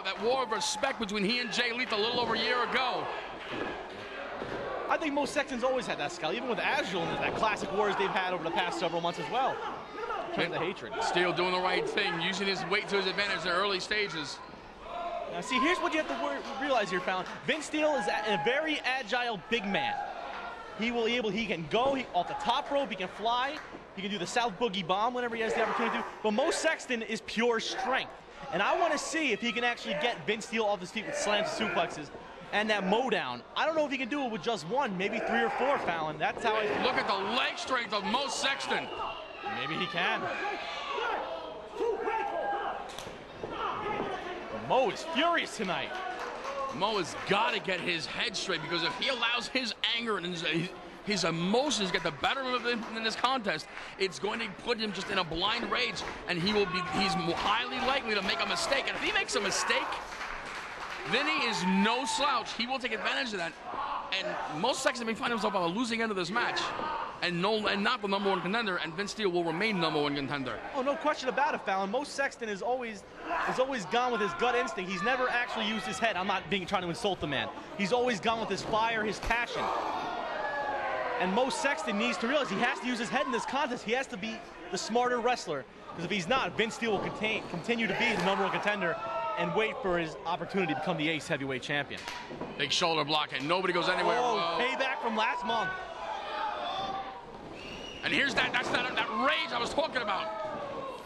that war of respect between he and Jay Lethal a little over a year ago. I think Mo Sexton's always had that scowl, even with Agile and that classic wars they've had over the past several months as well. Turns the hatred. Steele doing the right thing, using his weight to his advantage in the early stages. Now see, here's what you have to realize here, Fallon. Vince Steele is a very agile big man. He can go off the top rope, he can fly, he can do the South Boogie Bomb whenever he has the opportunity to. But Mo Sexton is pure strength. And I want to see if he can actually get Vince Steele off his feet with slams and suplexes and that mow down. I don't know if he can do it with just one, maybe 3 or 4, Fallon. That's how I feel. Look at the leg strength of Mo Sexton. Maybe he can. Mo is furious tonight. Mo has got to get his head straight, because if he allows his anger and his emotions get the better of him in this contest, it's going to put him just in a blind rage, and he's highly likely to make a mistake. And if he makes a mistake, Vinnie is no slouch. He will take advantage of that. And Mo Sexton may find himself on the losing end of this match, and not the #1 contender, and Vince Steele will remain #1 contender. Oh, no question about it, Fallon. Mo Sexton has always gone with his gut instinct. He's never actually used his head. I'm not trying to insult the man. He's always gone with his fire, his passion. And Mo Sexton needs to realize he has to use his head in this contest. He has to be the smarter wrestler, because if he's not, Vince Steele will continue to be the #1 contender and wait for his opportunity to become the Ace Heavyweight Champion. Big shoulder block, and nobody goes anywhere. Oh, payback from last month. And here's that rage I was talking about.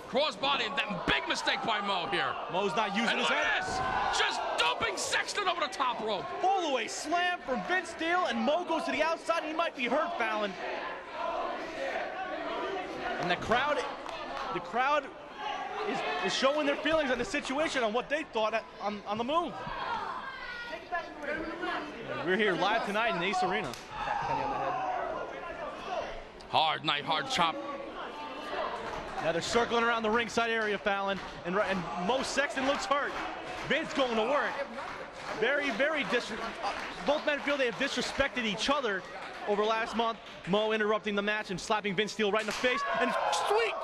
Crossbody, and that big mistake by Mo here. Mo's not using his head. This, just dumping Sexton over the top rope. Fall away slam from Vince Steele, and Mo goes to the outside. He might be hurt, Fallon. And the crowd is showing their feelings on the situation, on what they thought on the move. We're here live tonight in Ace Arena. Hard night, hard chop. Now they're circling around the ringside area, Fallon, and Mo Sexton looks hurt. Vince going to work. Both men feel they have disrespected each other over last month. Mo interrupting the match and slapping Vince Steele right in the face. And sweet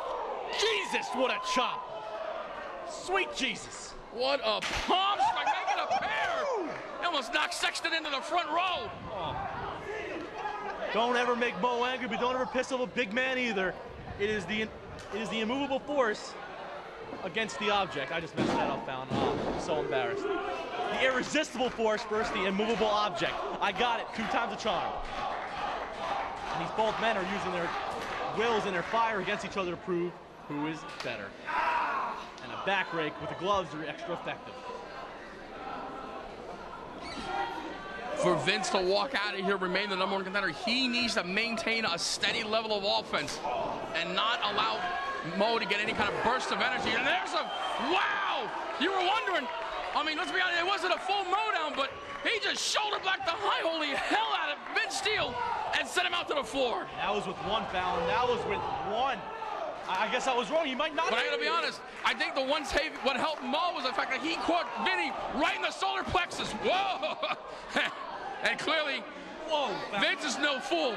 Jesus, what a chop! Sweet Jesus! What a palm strike, making a pair! He almost knocked Sexton into the front row. Oh. Don't ever make Mo angry, but don't ever piss off a big man either. It is the immovable force against the object. I just messed that up, Fallon. Oh, I'm so embarrassed. The irresistible force versus the immovable object. I got it, 2 times a charm. And these both men are using their wills and their fire against each other to prove who is better. And a back rake with the gloves are extra effective. For Vince to walk out of here, remain the #1 contender, he needs to maintain a steady level of offense and not allow Mo to get any kind of burst of energy. And there's a, wow! You were wondering, I mean, let's be honest, it wasn't a full Mo down, but he just shoulder blocked the high holy hell out of Vince Steele and sent him out to the floor. That was with one, Fallon. That was with one. I guess I was wrong. You might not. But I gotta be honest, I think what helped Mo was the fact that he caught Vinnie right in the solar plexus. Whoa! And clearly, whoa, Vince is no fool,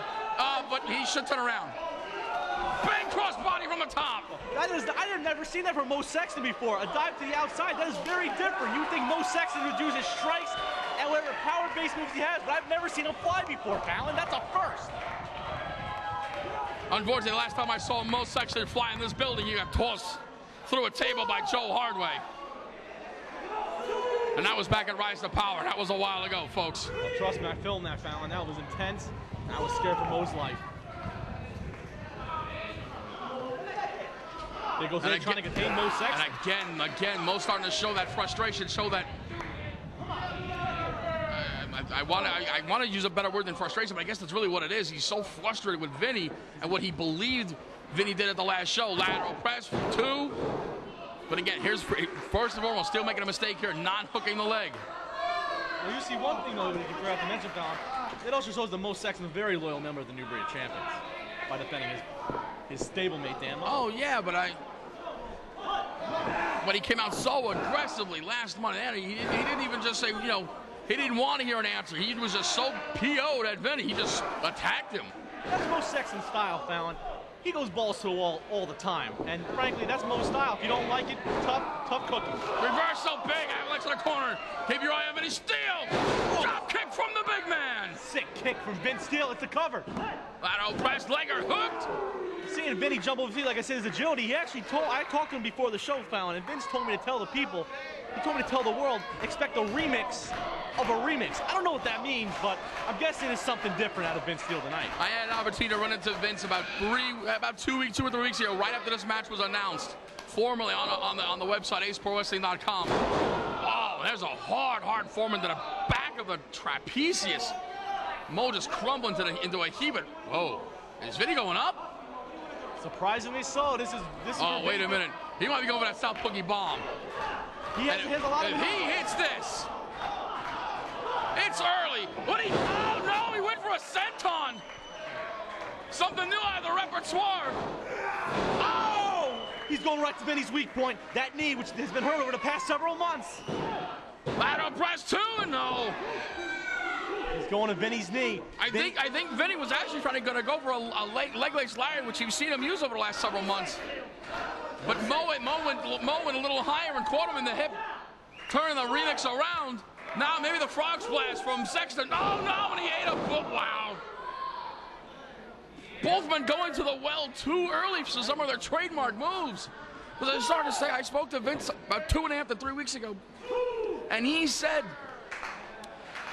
but he should turn around. Bang crossbody from the top. I have never seen that from Mo Sexton before. A dive to the outside, that is very different. You think Mo Sexton would use his strikes and whatever power-based moves he has, but I've never seen him fly before, Fallon. That's a first. Unfortunately, the last time I saw Mo Sexton fly in this building, he got tossed through a table by Joe Hardway. And that was back at Rise to Power. That was a while ago, folks. Well, trust me, I filmed that, Fallon. That was intense. I was scared for Mo's life. There goes in trying to contain Mo Sexton. And again, Mo starting to show that frustration, show that... I want to use a better word than frustration, but I guess that's really what it is. He's so frustrated with Vinnie and what he believed Vinnie did at the last show. Lateral press, 2. But again, here's first of all, still making a mistake here, not hooking the leg. Well, you see one thing though that you forgot to mention, Fallon. It also shows that Mo Sexton is a very loyal member of the New Breed of Champions by defending his stablemate, Dan. Oh yeah, but he came out so aggressively last month. He didn't even just say, you know, he didn't want to hear an answer. He was just so PO'd at Vinnie. He just attacked him. That's Mo Sexton's style, Fallon. He goes balls to the wall all the time. And frankly, that's Mo's style. If you don't like it, tough cookie. Reversal big. Avalanche to the corner. Keep your eye on Vinnie. Steele. Drop kick from the big man. Sick kick from Vince Steele. It's a cover. Lateral press, legger hooked. Seeing Vinnie jump over the feet, like I said, his agility. He actually I talked to him before the show, Fallon, and Vince told me to tell the people, he told me to tell the world, expect a remix of a remix. I don't know what that means, but I'm guessing it's something different out of Vince Steele tonight. I had an opportunity to run into Vince about 2 or 3 weeks ago, right after this match was announced, formally on the website, aceprowrestling.com. Oh, there's a hard form into the back of the trapezius. Mo just crumbling into a heap. Whoa, is Vinnie going up? Surprisingly so. This is. Oh, wait a minute. He might be going for that South Boogie Bomb. He has a lot of. If he hits this, it's early. Oh no, he went for a senton. Something new out of the repertoire. Oh! He's going right to Vinnie's weak point. That knee, which has been hurt over the past several months. Lateral press 2, no. He's going to Vinnie's knee. I think Vinnie was actually trying to go for a leg lace lariat, which you've seen him use over the last several months. But Mo went a little higher and caught him in the hip, turning the remix around. Now maybe the frog splash from Sexton. Oh no, and he ate a foot. Wow. Both men going to the well too early for some of their trademark moves. As I started to say, I spoke to Vince about 2.5 to 3 weeks ago, and he said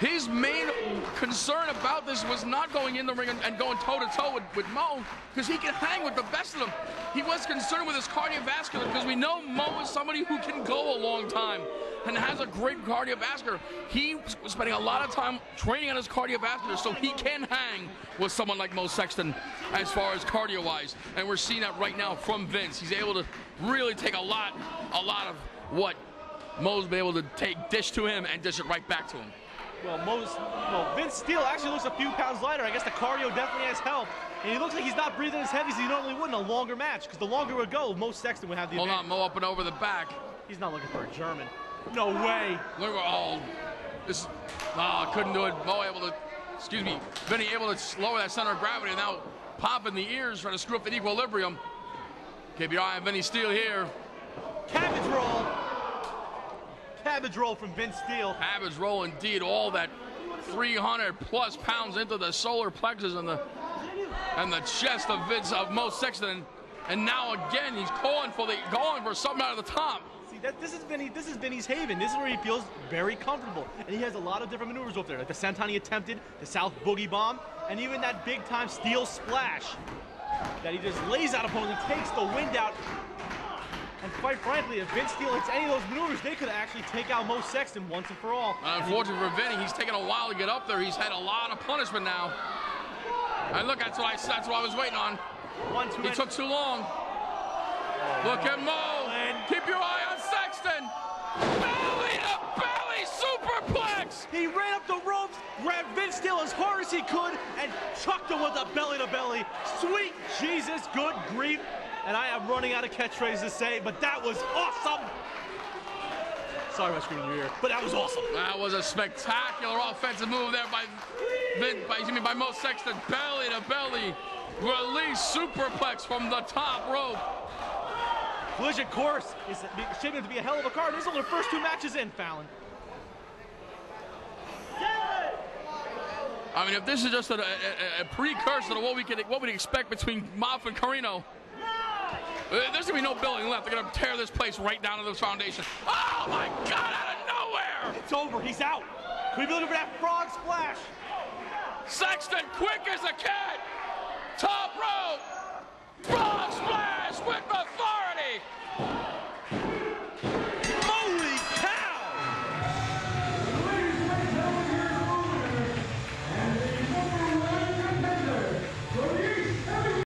his main concern about this was not going in the ring and going toe-to-toe with Mo, because he can hang with the best of them. He was concerned with his cardiovascular, because we know Mo is somebody who can go a long time and has a great cardiovascular. He was spending a lot of time training on his cardiovascular so he can hang with someone like Mo Sexton as far as cardio-wise. And we're seeing that right now from Vince. He's able to really take a lot of what Mo's been able to dish to him and dish it right back to him. Well, Vince Steele actually looks a few pounds lighter. I guess the cardio definitely has helped. And he looks like he's not breathing as heavy as he normally would in a longer match, because the longer it would go, Mo Sexton would have the advantage. Hold on, Mo up and over the back. He's not looking for a German. No way. Look at couldn't do it. Mo able to, Vinnie able to lower that center of gravity and now pop in the ears, trying to screw up the equilibrium. Keep your eye on Vinnie Steele here. Cabbage roll. Cabbage roll from Vince Steele. Cabbage roll indeed. All that 300+ pounds into the solar plexus and the chest of Mo Sexton. And now again he's going for something out of the top. See, this is Vinnie's haven. This is where he feels very comfortable. And he has a lot of different maneuvers up there. Like the senton he attempted, the South Boogie Bomb, and even that big time Steel Splash that he just lays out opponent and takes the wind out. And quite frankly, if Vince Steele hits any of those maneuvers, they could actually take out Mo Sexton once and for all. Unfortunately for Vinnie, he's taken a while to get up there. He's had a lot of punishment now. And look, that's what I was waiting on. He took too long. Look at Mo. Keep your eye on Sexton. Belly to belly superplex. He ran up the ropes, grabbed Vince Steele as hard as he could, and chucked him with a belly to belly. Sweet Jesus, good grief. And I am running out of catchphrases to say, but that was awesome. Sorry if I screamed in your ear, but that was awesome. That was a spectacular offensive move there by Mo Sexton. Belly to belly, release superplex from the top rope. Collision course is shaping to be a hell of a card. This is only the first 2 matches in, Fallon. I mean, if this is just a precursor to what we'd expect between Moff and Carino, there's gonna be no building left. They're gonna tear this place right down to the foundation. Oh my God! Out of nowhere! It's over. He's out. Can we be looking for that frog splash? Sexton, quick as a cat. Top rope. Frog splash with authority.